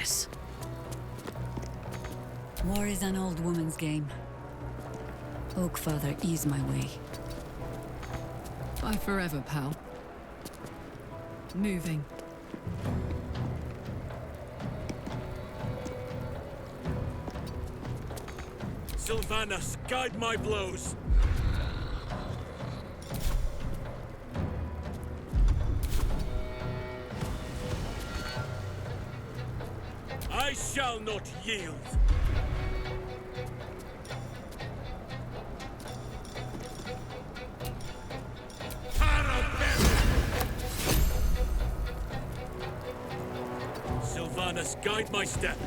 this. War is an old woman's game. Oakfather, ease my way. Bye forever, pal. Moving. Sylvanas, guide my blows! I shall not yield! Sylvanas, guide my step!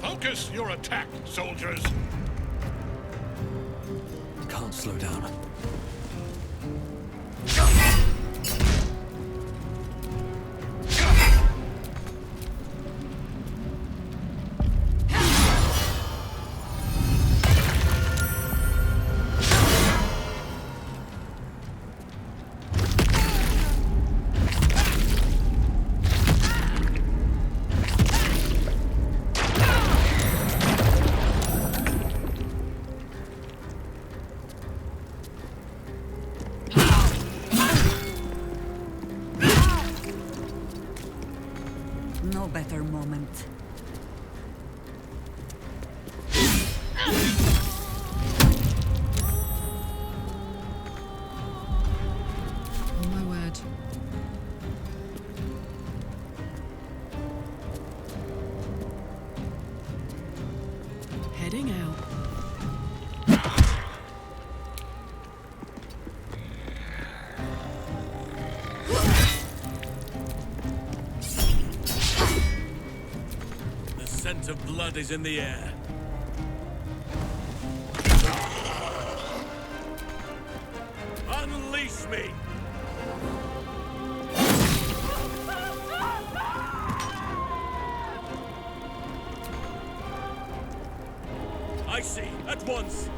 Focus your attack, soldiers! Can't slow down. No better moment. On my word. Heading out. The scent of blood is in the air. Unleash me! I see, at once!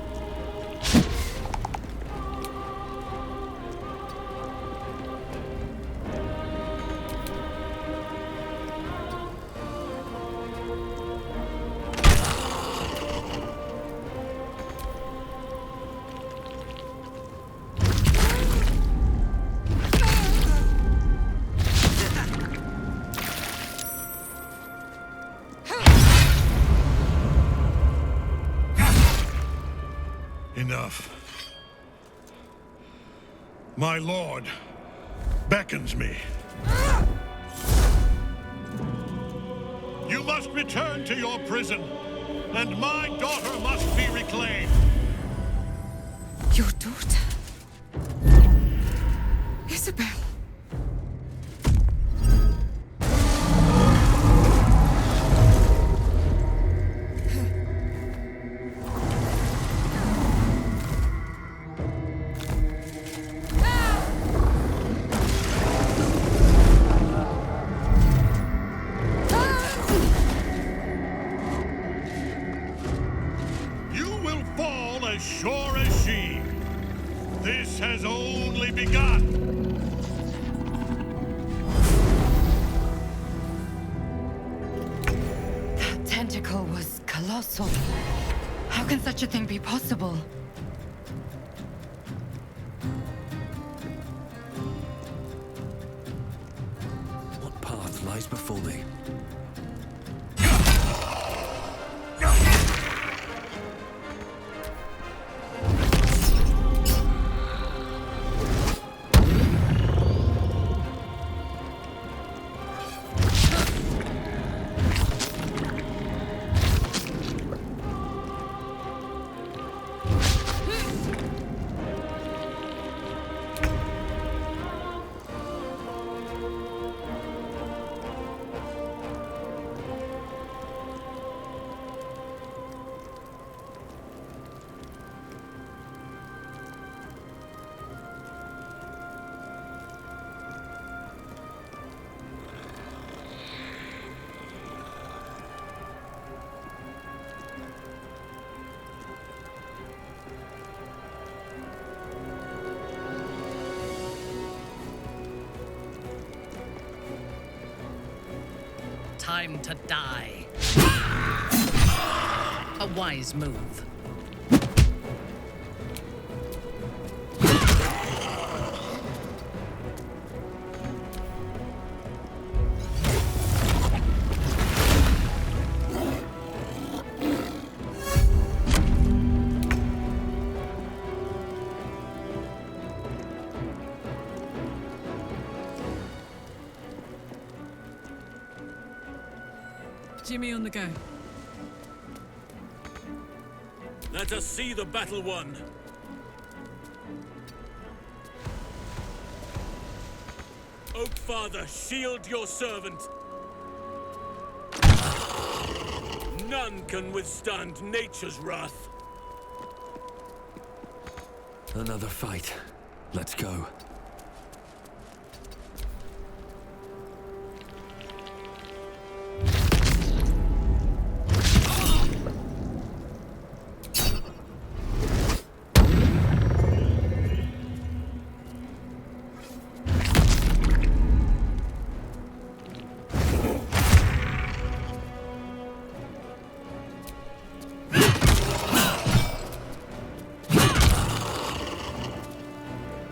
Enough. My lord beckons me. You must return to your prison, and my daughter must be reclaimed. Your daughter? Isabel? As sure as she. This has only begun. That tentacle was colossal. How can such a thing be possible? What path lies before thee? time to die. A wise move. Jimmy on the go. Let us see the battle won. Oak Father, shield your servant. None can withstand nature's wrath. Another fight. Let's go.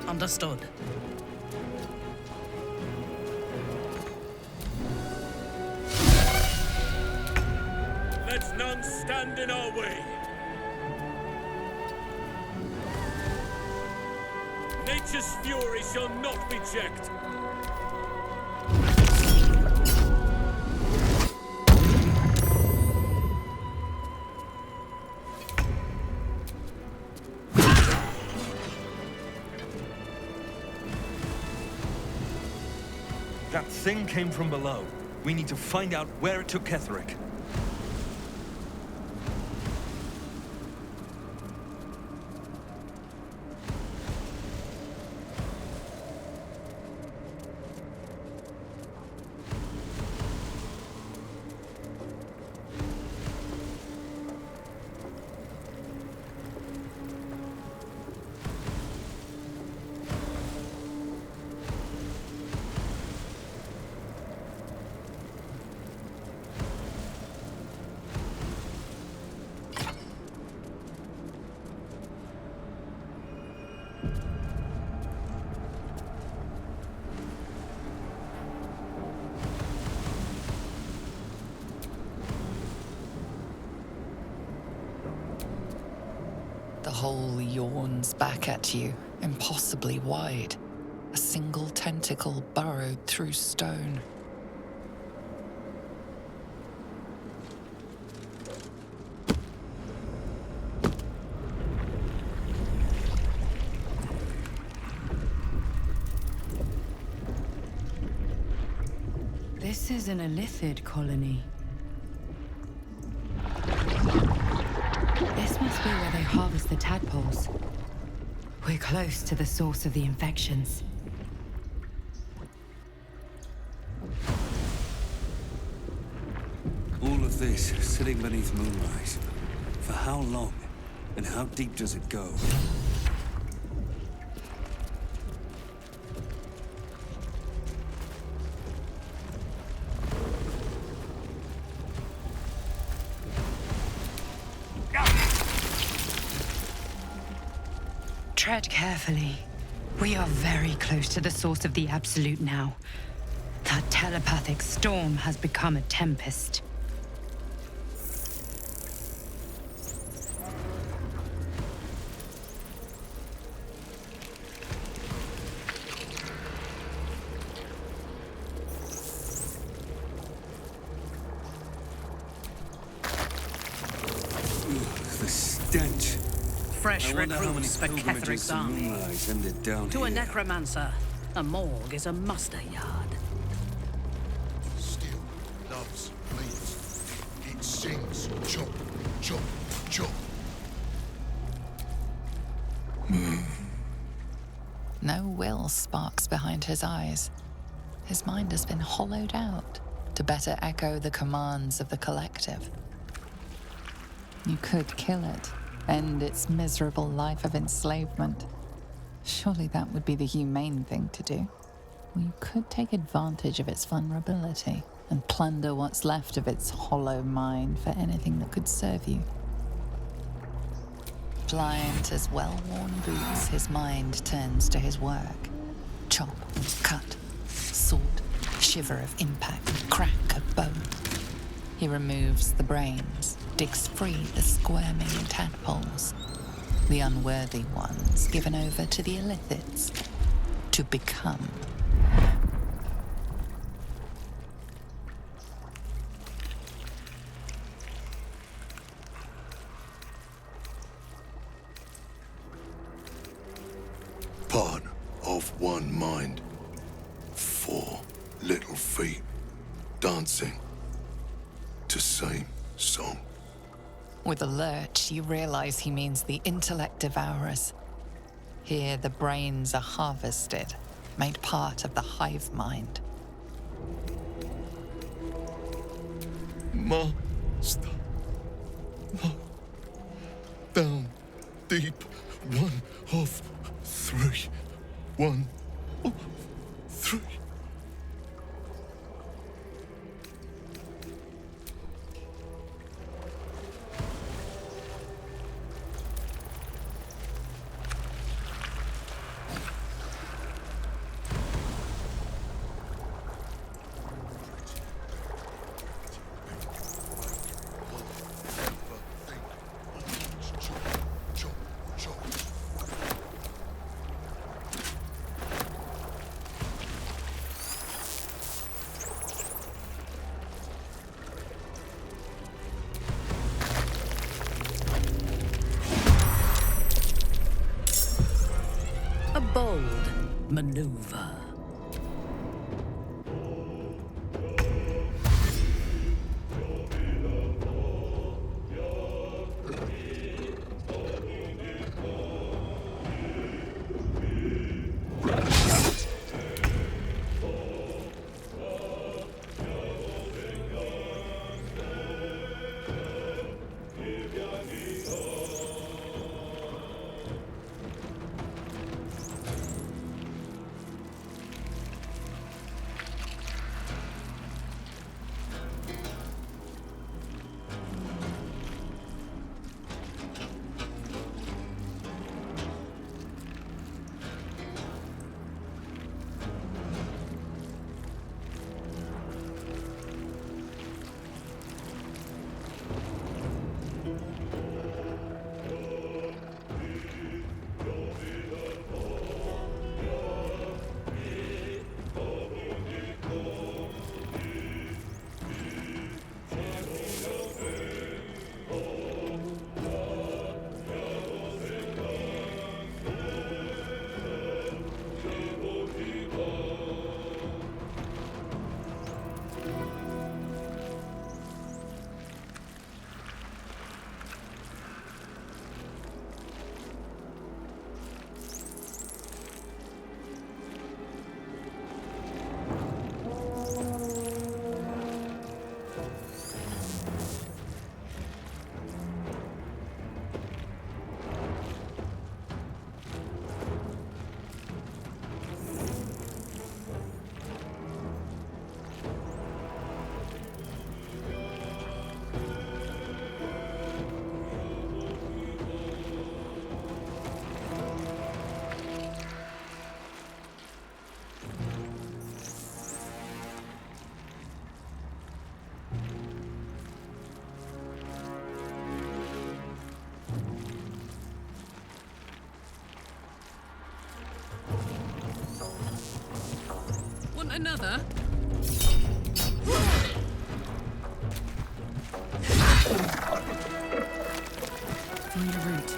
Understood. Let none stand in our way. Nature's fury shall not be checked. That thing came from below. We need to find out where it took Ketheric. The hole yawns back at you, impossibly wide. A single tentacle burrowed through stone. This is an Illithid colony. This must be where they harvest the tadpoles. We're close to the source of the infections. All of this sitting beneath moonrise. For how long? And how deep does it go? Tread carefully. We are very close to the source of the Absolute now. That telepathic storm has become a tempest. The stench. Fresh I wonder how many recruits for pilgrimages Ketheric's to army. moonrise ended down To a here. necromancer, a morgue is a muster yard. Still loves meat. It sings chop, chop, chop. No will sparks behind his eyes. His mind has been hollowed out to better echo the commands of the collective. You could kill it, end its miserable life of enslavement. Surely that would be the humane thing to do. Or you could take advantage of its vulnerability and plunder what's left of its hollow mind for anything that could serve you. Pliant as well-worn boots, his mind turns to his work. Chop, cut, sword, shiver of impact, crack of bone. He removes the brains, digs free the squirming tadpoles, the unworthy ones given over to the illithids to become. Part of one mind. 4 little feet dancing to same song. With a lurch, you realize he means the intellect devourers. Here, the brains are harvested, made part of the hive mind. Master. No. Down deep. 1 of 3. 1 of 3. A bold maneuver. Want another? Find a route.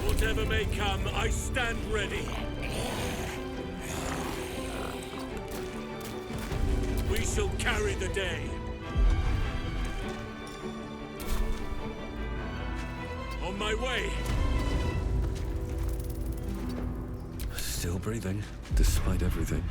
Whatever may come, I stand ready. We shall carry the day. On my way. Still breathing, despite everything.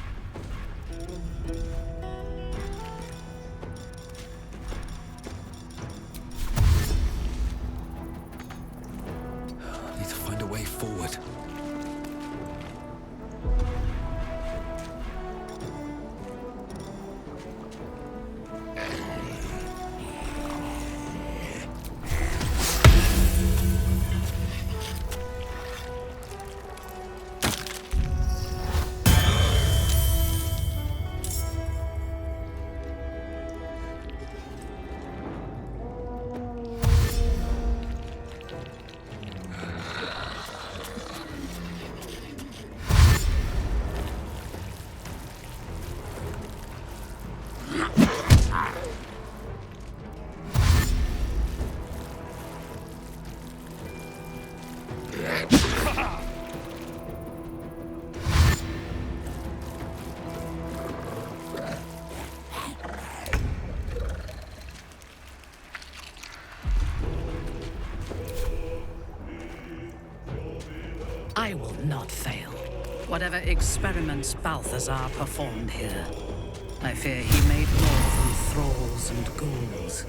I will not fail. Whatever experiments Balthazar performed here, I fear he made more than thralls and ghouls.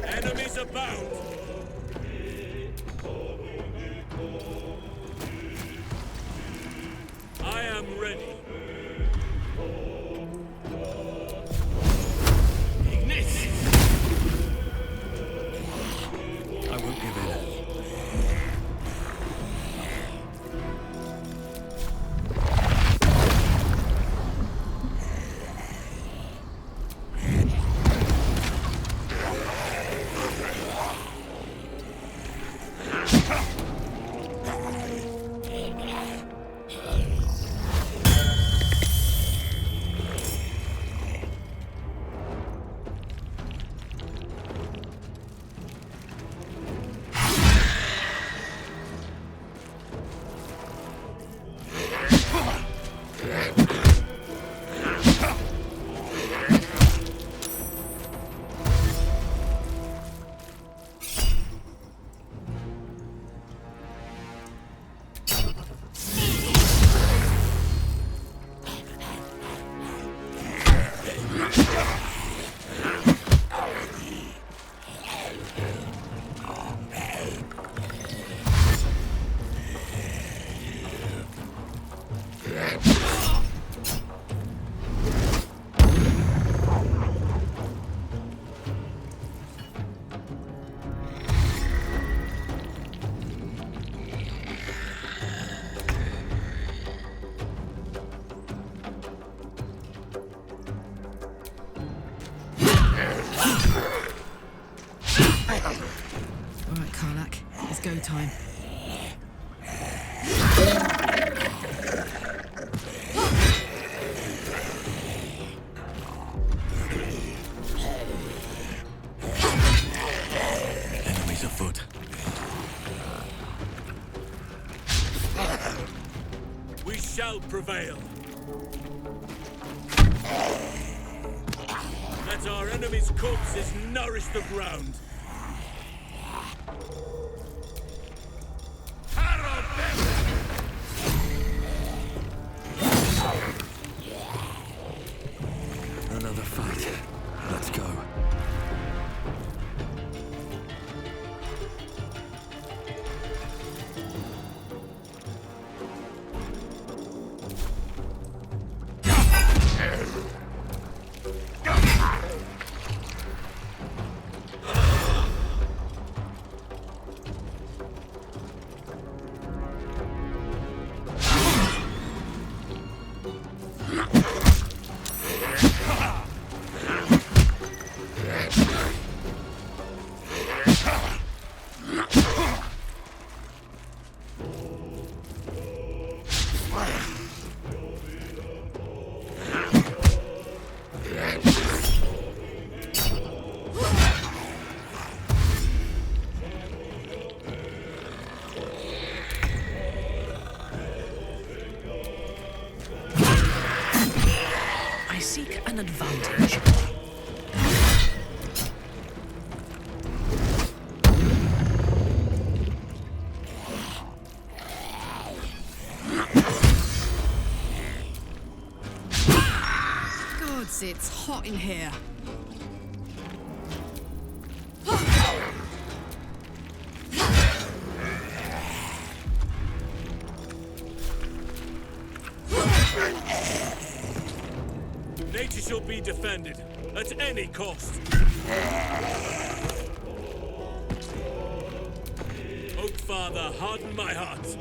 Enemies abound! I am ready. Ignis! I won't give in. All right, Karlak, it's go time. Enemies afoot. We shall prevail. Let our enemies' corpses nourish the ground. Another fight. Let's go. I seek an advantage. Gods, it's hot in here. Nature shall be defended at any cost. Oak Father, harden my heart.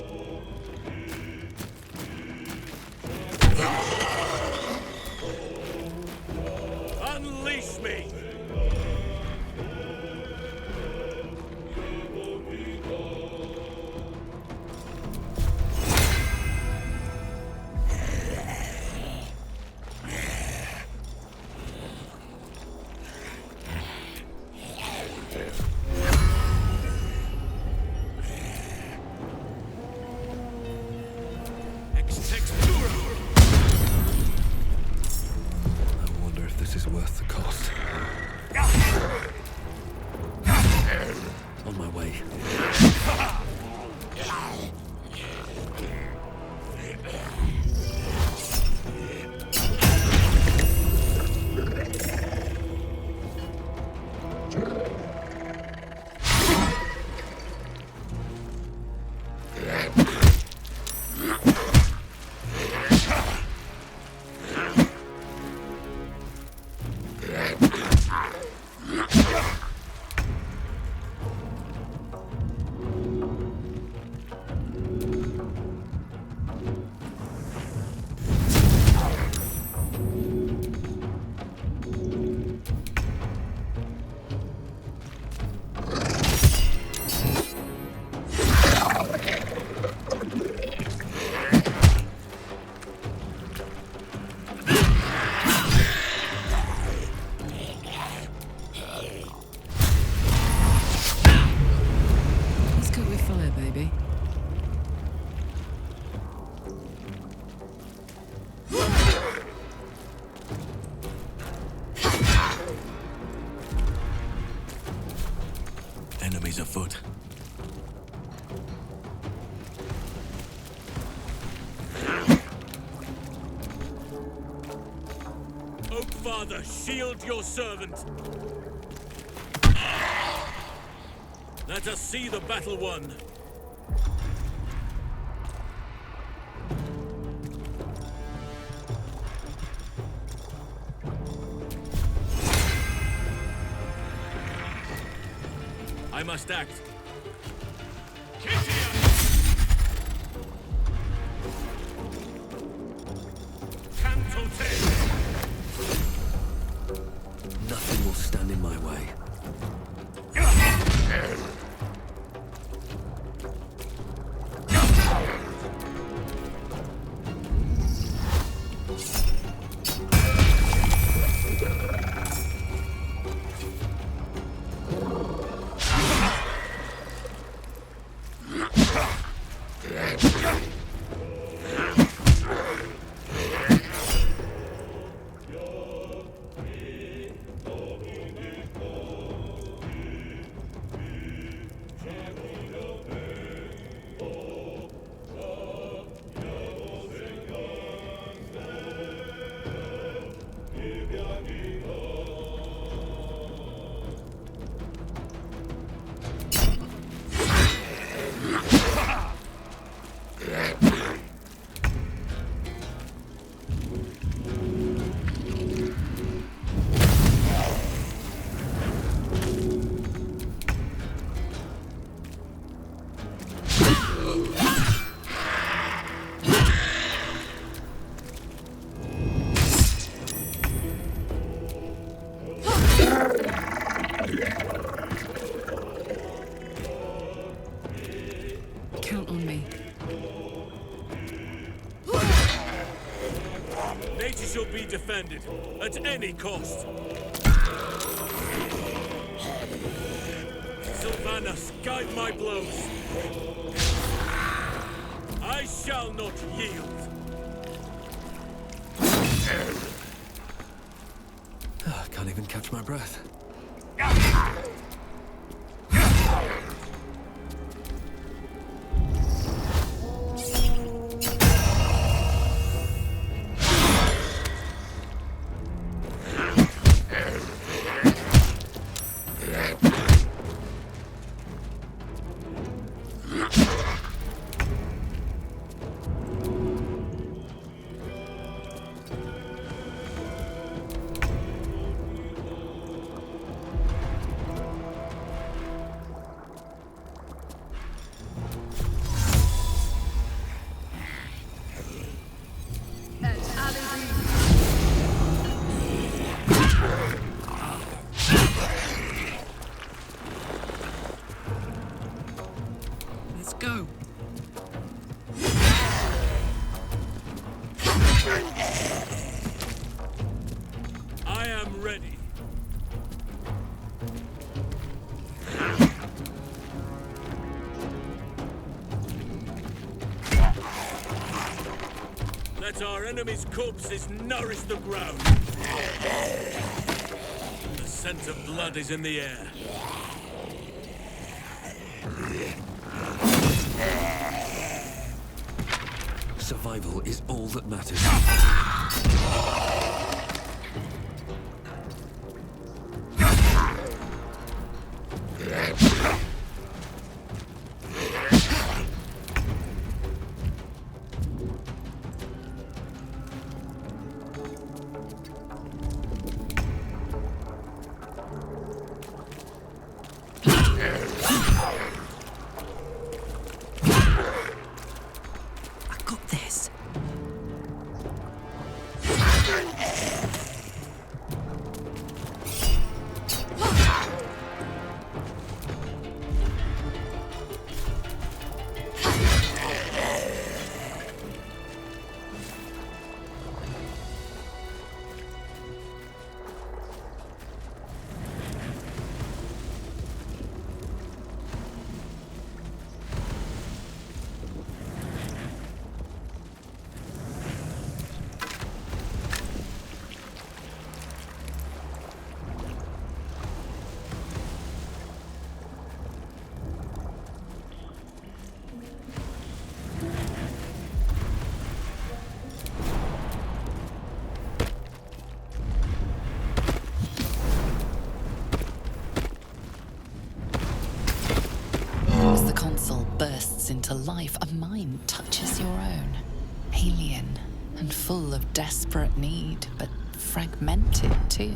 Enemies afoot. Oak Father, shield your servant. Let us see the battle won. I must act. Nothing will stand in my way. Count on me. Nature shall be defended, at any cost. Sylvanas, guide my blows. I shall not yield. I can't even catch my breath. Let's go. I am ready. Let our enemies' corpses nourish the ground. The scent of blood is in the air. Survival is all that matters. I got this. into life, a mind touches your own. Alien and full of desperate need, but fragmented too.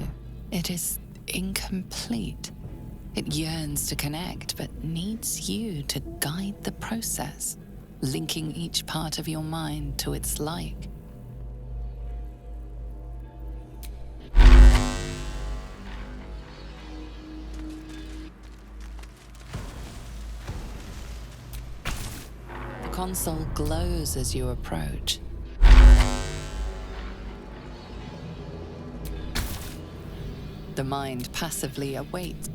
It is incomplete. It yearns to connect, but needs you to guide the process, linking each part of your mind to its like. The console glows as you approach. The mind passively awaits.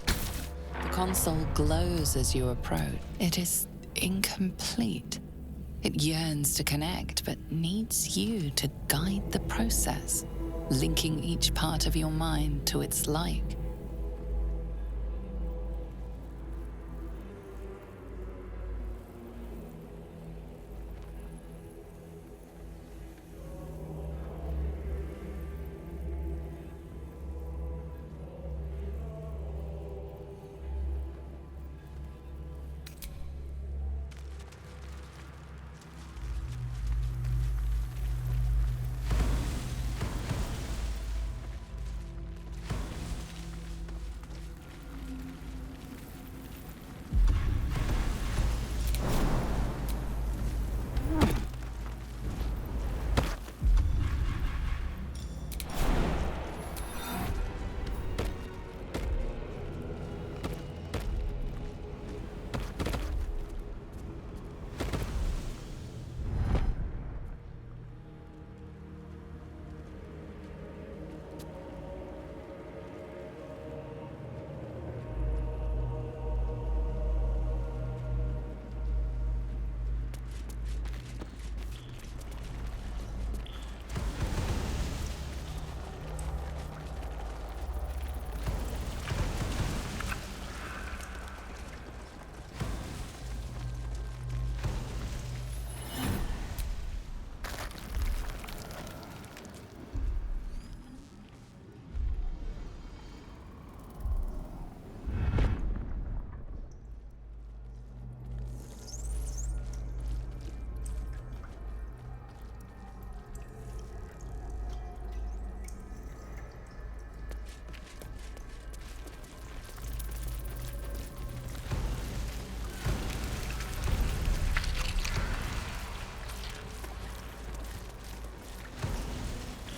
The console glows as you approach. It is incomplete. It yearns to connect, but needs you to guide the process, linking each part of your mind to its like.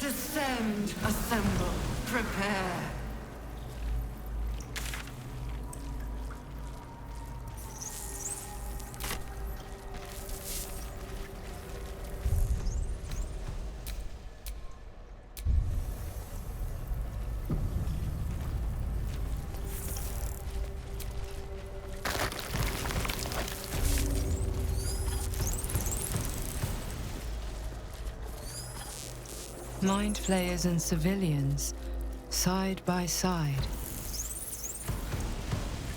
Descend, assemble, prepare. Mind flayers and civilians, side by side.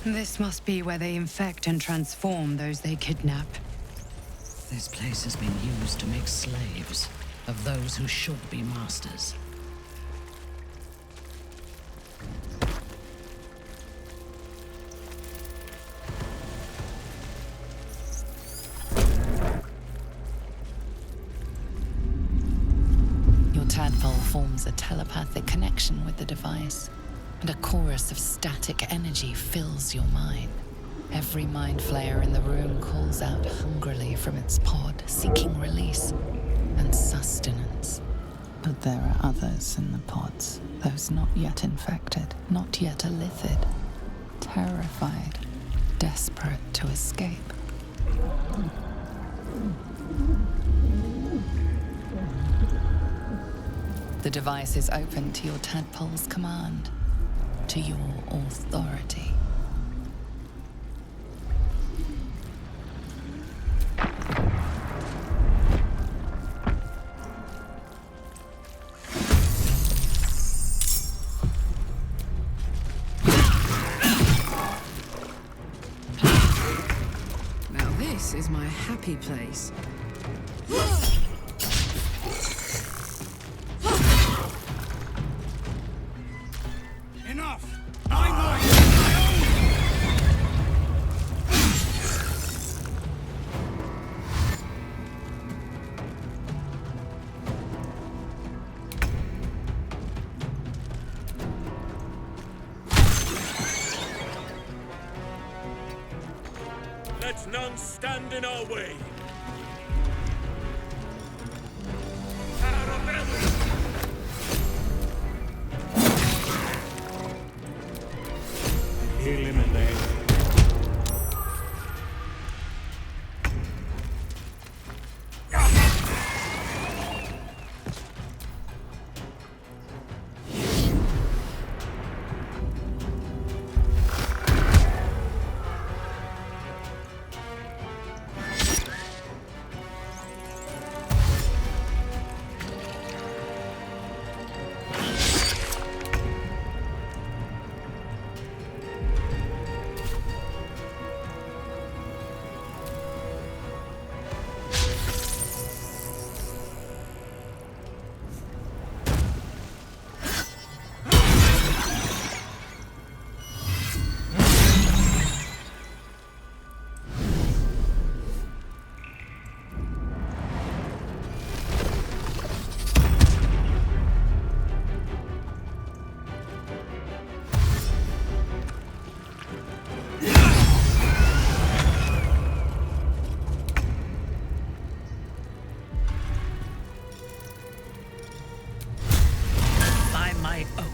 This must be where they infect and transform those they kidnap. This place has been used to make slaves of those who should be masters. Tadpole forms a telepathic connection with the device, and a chorus of static energy fills your mind. Every mind flayer in the room calls out hungrily from its pod, seeking release and sustenance. But there are others in the pods, those not yet infected, not yet elithid, terrified, desperate to escape. The device is open to your tadpole's command, to your authority. Now this is my happy place. Enough! I know you! Let none stand in our way. Eliminate. By my oath.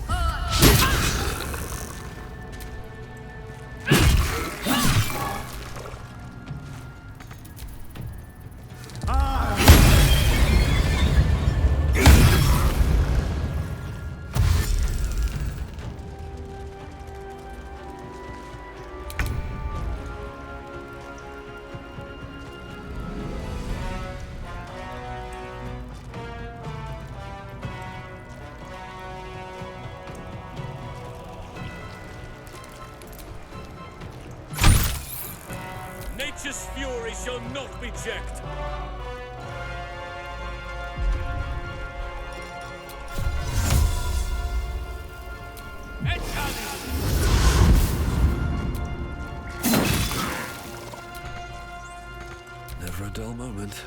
Nature's fury shall not be checked. Never a dull moment.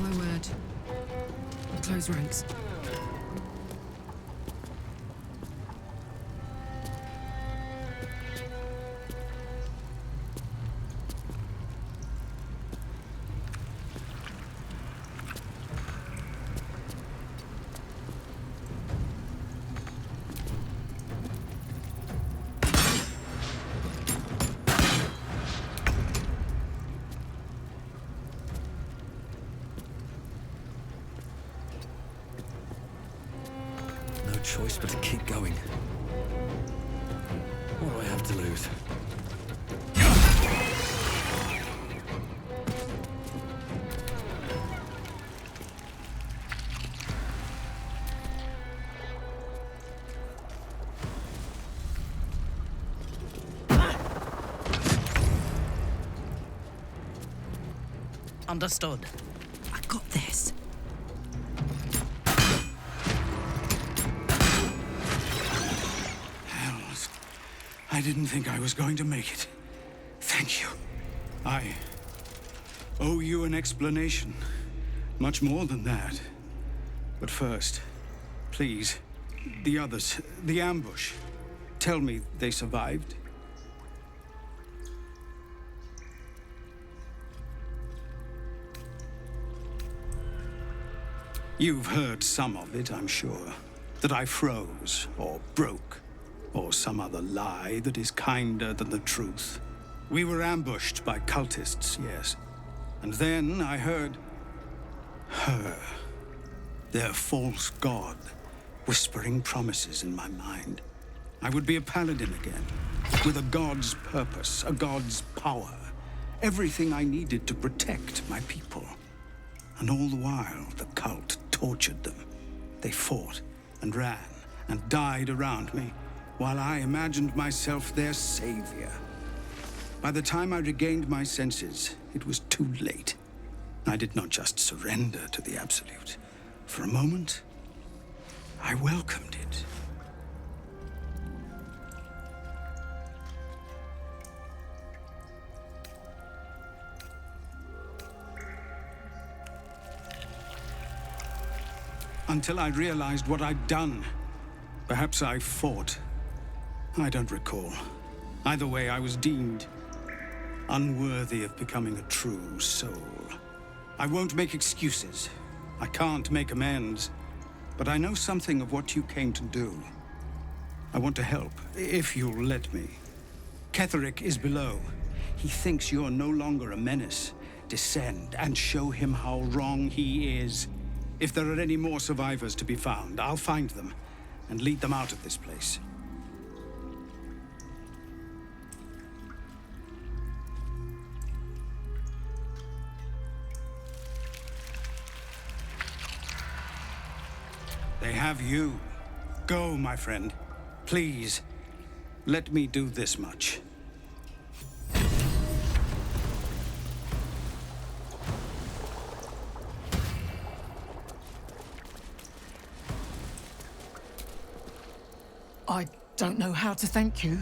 My word. Close ranks. No choice but to keep going. What do I have to lose? Understood. I got this. Hells. I didn't think I was going to make it. Thank you. I owe you an explanation. Much more than that. But first, please, the others, the ambush. Tell me they survived? You've heard some of it, I'm sure. That I froze, or broke, or some other lie that is kinder than the truth. We were ambushed by cultists, yes. And then I heard her, their false god, whispering promises in my mind. I would be a paladin again, with a god's purpose, a god's power. Everything I needed to protect my people. And all the while, the cult tortured them. They fought and ran and died around me, while I imagined myself their savior. By the time I regained my senses, it was too late. I did not just surrender to the Absolute. For a moment, I welcomed it. Until I realized what I'd done. Perhaps I fought. I don't recall. Either way, I was deemed unworthy of becoming a true soul. I won't make excuses. I can't make amends. But I know something of what you came to do. I want to help, if you'll let me. Ketheric is below. He thinks you're no longer a menace. Descend and show him how wrong he is. If there are any more survivors to be found, I'll find them and lead them out of this place. They have you. Go, my friend. Please, let me do this much. I don't know how to thank you.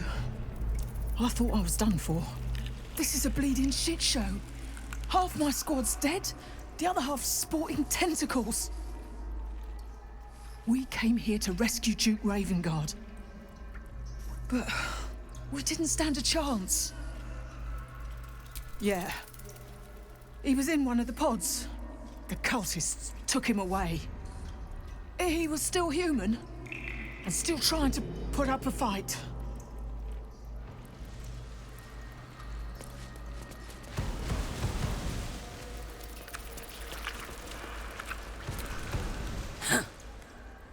I thought I was done for. This is a bleeding shit show. Half my squad's dead, the other half sporting tentacles. We came here to rescue Duke Ravengard. But we didn't stand a chance. Yeah. He was in one of the pods. The cultists took him away. He was still human. And still trying to put up a fight.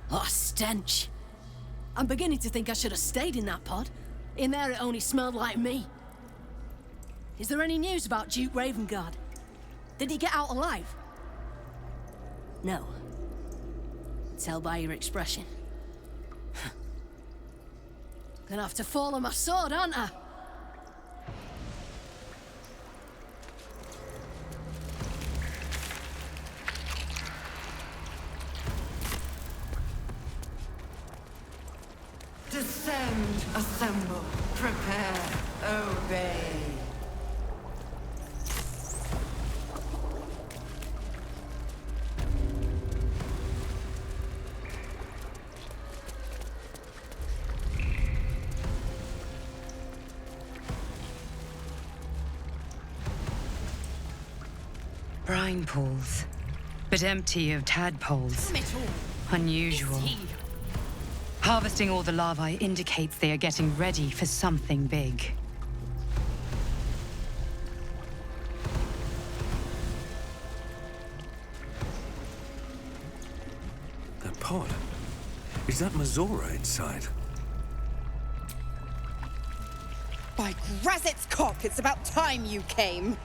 What a stench. I'm beginning to think I should have stayed in that pod. In there it only smelled like me. Is there any news about Duke Ravengard? Did he get out alive? No. Tell by your expression. Gonna have to fall on my sword, aren't I? Descend, assemble, prepare, obey. Brine pools, but empty of tadpoles. Unusual. Harvesting all the larvae indicates they are getting ready for something big. That pod? Is that Mazora inside? By Grazit's cock, it's about time you came.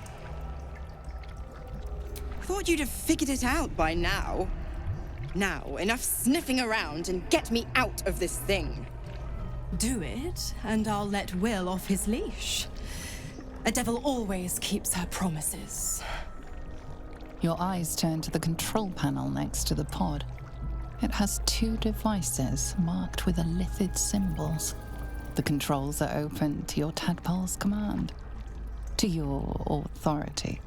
Thought you'd have figured it out by now. Now, enough sniffing around and get me out of this thing. Do it, and I'll let Will off his leash. A devil always keeps her promises. Your eyes turn to the control panel next to the pod. It has 2 devices marked with elithid symbols. The controls are open to your tadpole's command, to your authority.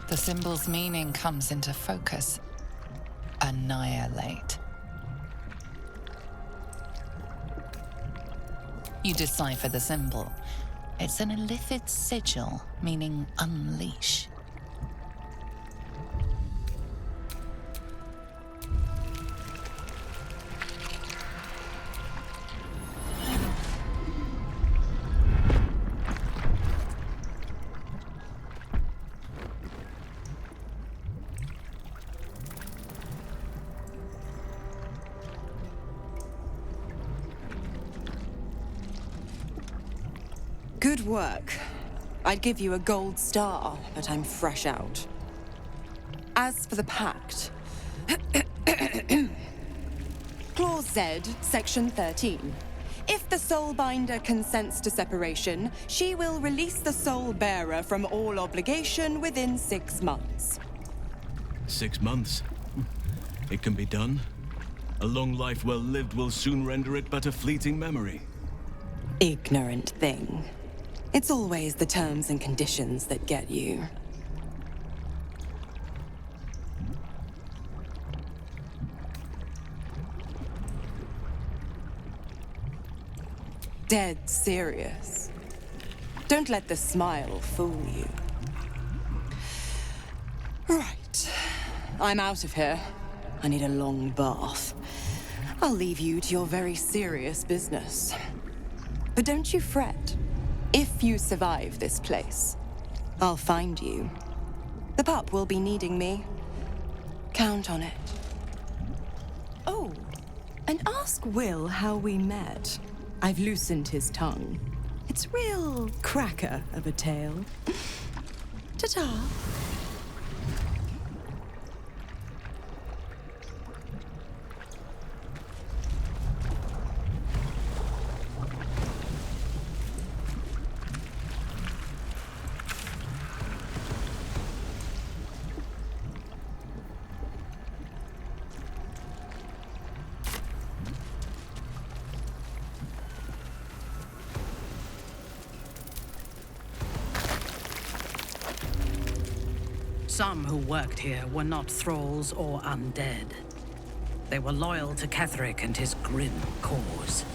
The symbol's meaning comes into focus. Annihilate. You decipher the symbol. It's an elithid sigil, meaning unleash. Good work. I'd give you a gold star, but I'm fresh out. As for the pact... Clause Z, Section 13. If the Soulbinder consents to separation, she will release the Soul Bearer from all obligation within 6 months. 6 months? It can be done. A long life well lived will soon render it but a fleeting memory. Ignorant thing. It's always the terms and conditions that get you. Dead serious. Don't let the smile fool you. Right. I'm out of here. I need a long bath. I'll leave you to your very serious business. But don't you fret. If you survive this place, I'll find you. The pup will be needing me. Count on it. Oh, and ask Will how we met. I've loosened his tongue. It's real cracker of a tale. Ta-ta. Some who worked here were not thralls or undead. They were loyal to Ketheric and his grim cause.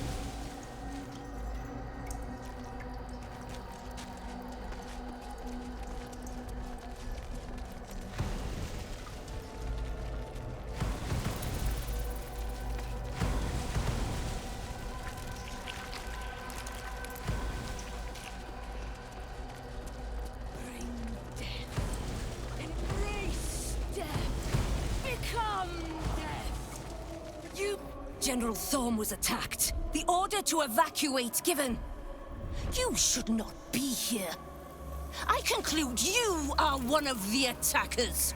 General Thorm was attacked. The order to evacuate given. You should not be here. I conclude you are one of the attackers.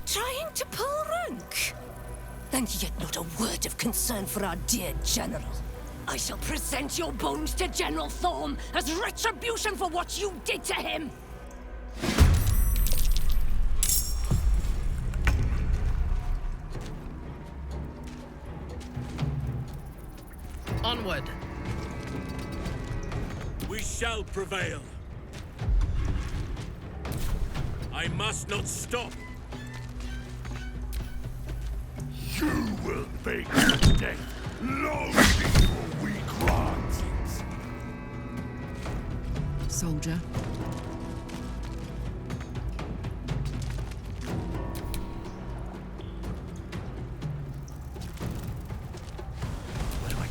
Trying to pull rank? And yet not a word of concern for our dear General. I shall present your bones to General Thorm as retribution for what you did to him. Onward. We shall prevail. I must not stop. You will bake death long before we grant it. Soldier.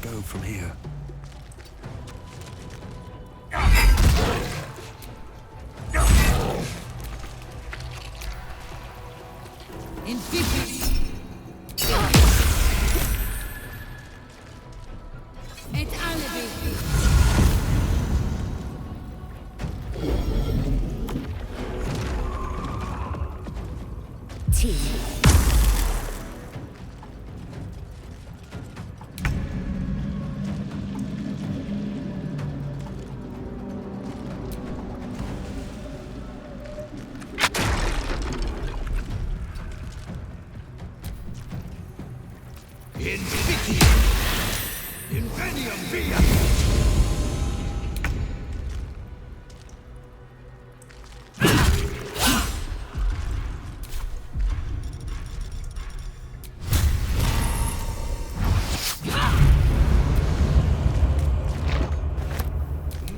Go from here. In 50. Et alibi. Team.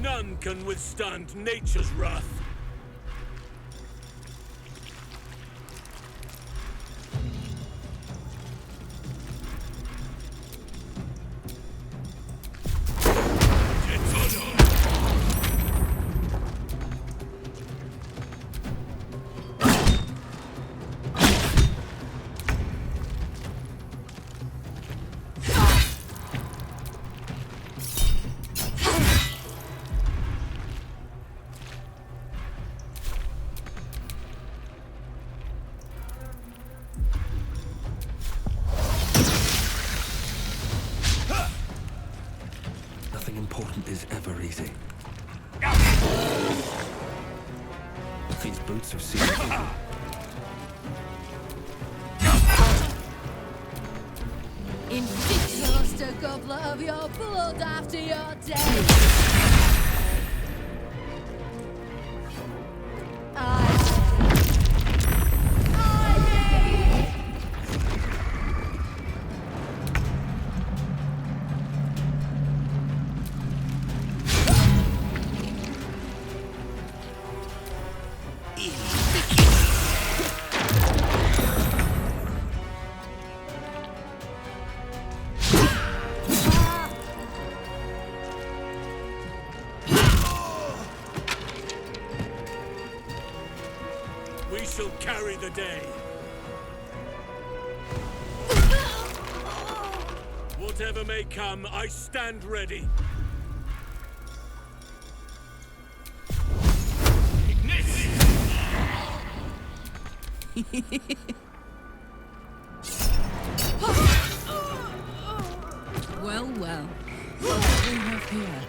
None can withstand nature's wrath. is ever easy. These boots have seen everything. Invictus, a goblet of your blood after your death. We shall carry the day. Whatever may come, I stand ready. Well, well. What do we have here?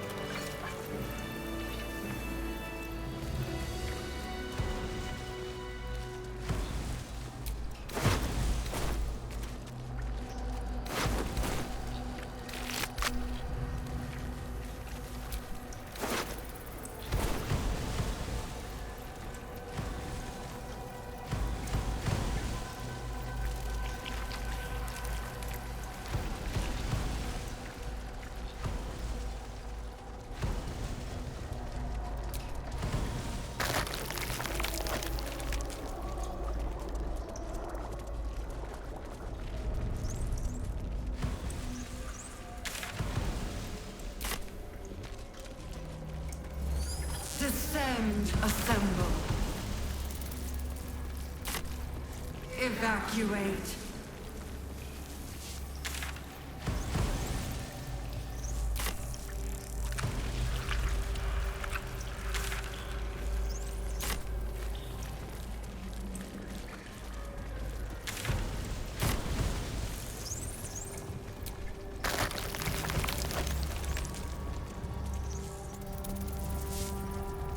Descend, assemble. Evacuate.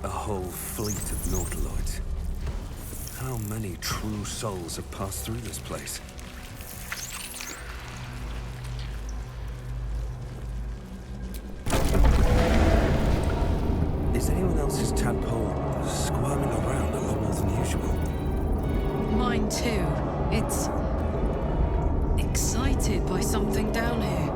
A whole fleet of nautiloids. How many true souls have passed through this place? Is anyone else's tadpole squirming around a lot more than usual? Mine too. It's excited by something down here.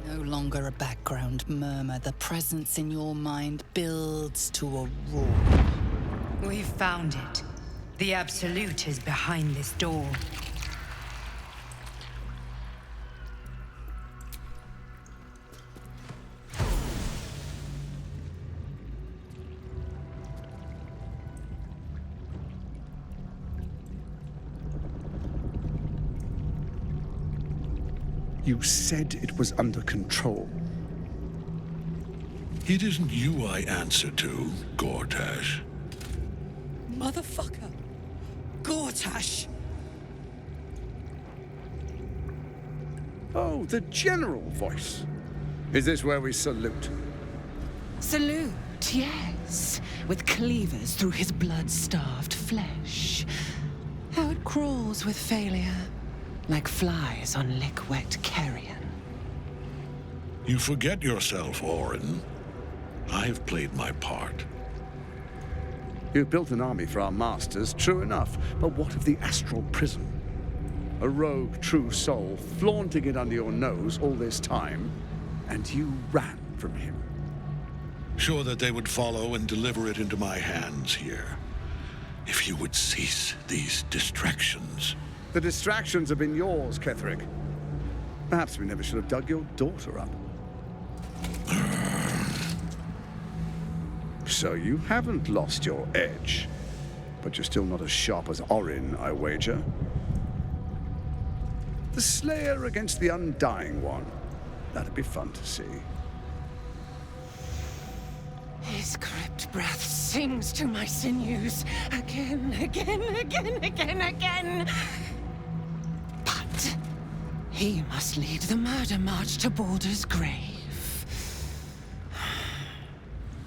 No longer a background murmur. The presence in your mind builds to a roar. We've found it. The Absolute is behind this door. You said it was under control. It isn't you I answer to, Gortash. Motherfucker. Gortash. Oh, the general voice. Is this where we salute? Salute, yes. With cleavers through his blood-starved flesh. How it crawls with failure. Like flies on lick-wet carrion. You forget yourself, Orin. I've played my part. You've built an army for our masters, true enough. But what of the astral prison? A rogue true soul flaunting it under your nose all this time, and you ran from him. Sure that they would follow and deliver it into my hands here. If you would cease these distractions. The distractions have been yours, Ketherick. Perhaps we never should have dug your daughter up. So you haven't lost your edge. but you're still not as sharp as Orin, I wager. The Slayer against the Undying One. That'd be fun to see. His crypt breath sings to my sinews again, again, again, again, again. But he must lead the murder march to Baldur's grave.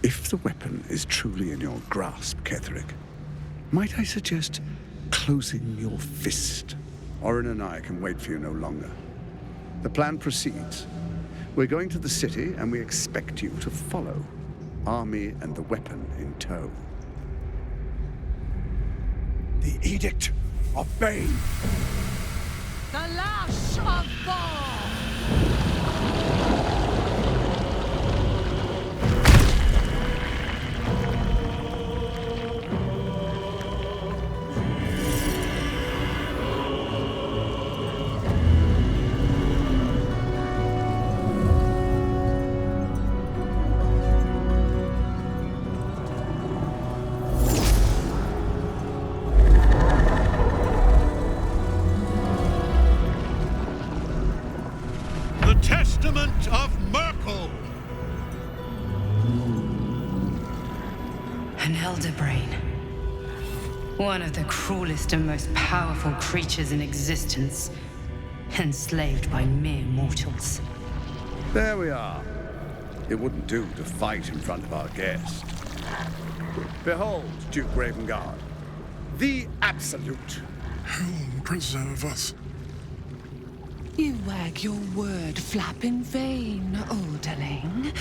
If the weapon is truly in your grasp, Ketherick, might I suggest closing your fist? Orin and I can wait for you no longer. The plan proceeds. We're going to the city, and we expect you to follow. Army and the weapon in tow. The Edict of Bane. The Lash of Bor! Testament of Merkel! An elder brain. One of the cruelest and most powerful creatures in existence. Enslaved by mere mortals. There we are. It wouldn't do to fight in front of our guest. Behold, Duke Ravengard. The Absolute. Helm preserve us. You wag your word flap in vain, Alderling.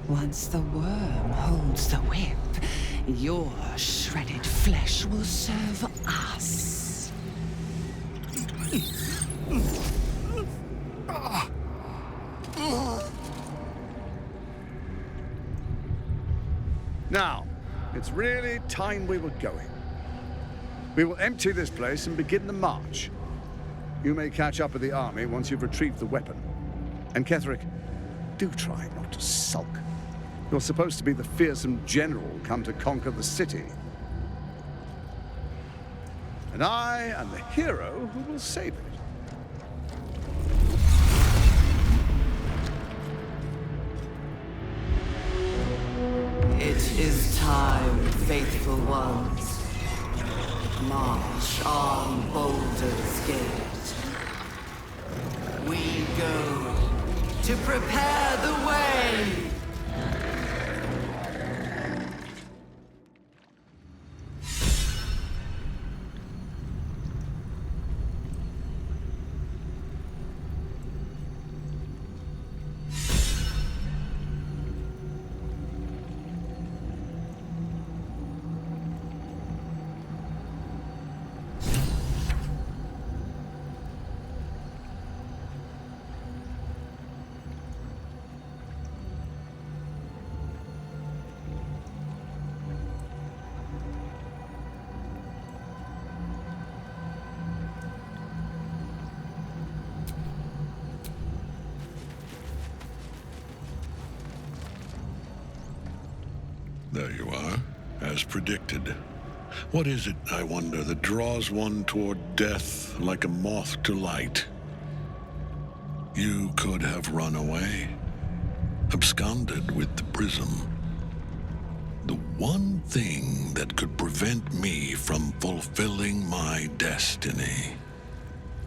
Once the worm holds the whip, your shredded flesh will serve us. Now, it's really time we were going. We will empty this place and begin the march. You may catch up with the army once you've retrieved the weapon. And Ketherick, do try not to sulk. You're supposed to be the fearsome general come to conquer the city. And I am the hero who will save it. It is time, faithful ones. March on Baldur's Gate. We go to prepare the way! There you are, as predicted. What is it, I wonder, that draws one toward death like a moth to light? You could have run away, absconded with the prism. The one thing that could prevent me from fulfilling my destiny.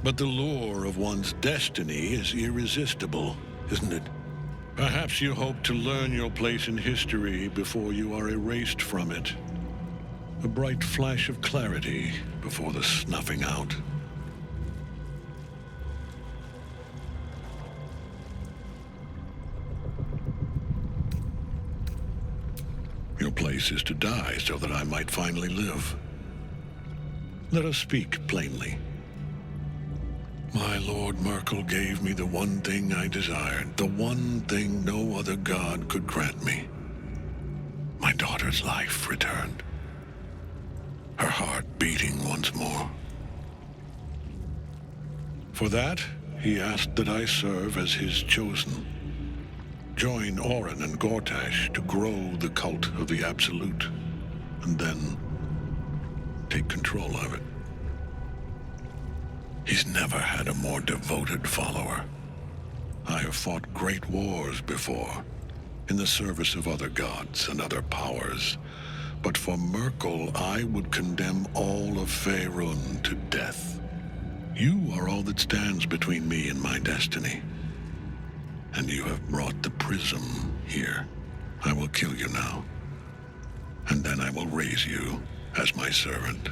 But the lure of one's destiny is irresistible, isn't it? Perhaps you hope to learn your place in history before you are erased from it. A bright flash of clarity before the snuffing out. Your place is to die so that I might finally live. Let us speak plainly. My Lord Merkel gave me the one thing I desired, the one thing no other god could grant me. My daughter's life returned. Her heart beating once more. For that, he asked that I serve as his chosen. Join Orin and Gortash to grow the cult of the Absolute. And then take control of it. He's never had a more devoted follower. I have fought great wars before, in the service of other gods and other powers, but for Myrkul, I would condemn all of Faerun to death. You are all that stands between me and my destiny. And you have brought the prism here. I will kill you now. And then I will raise you as my servant.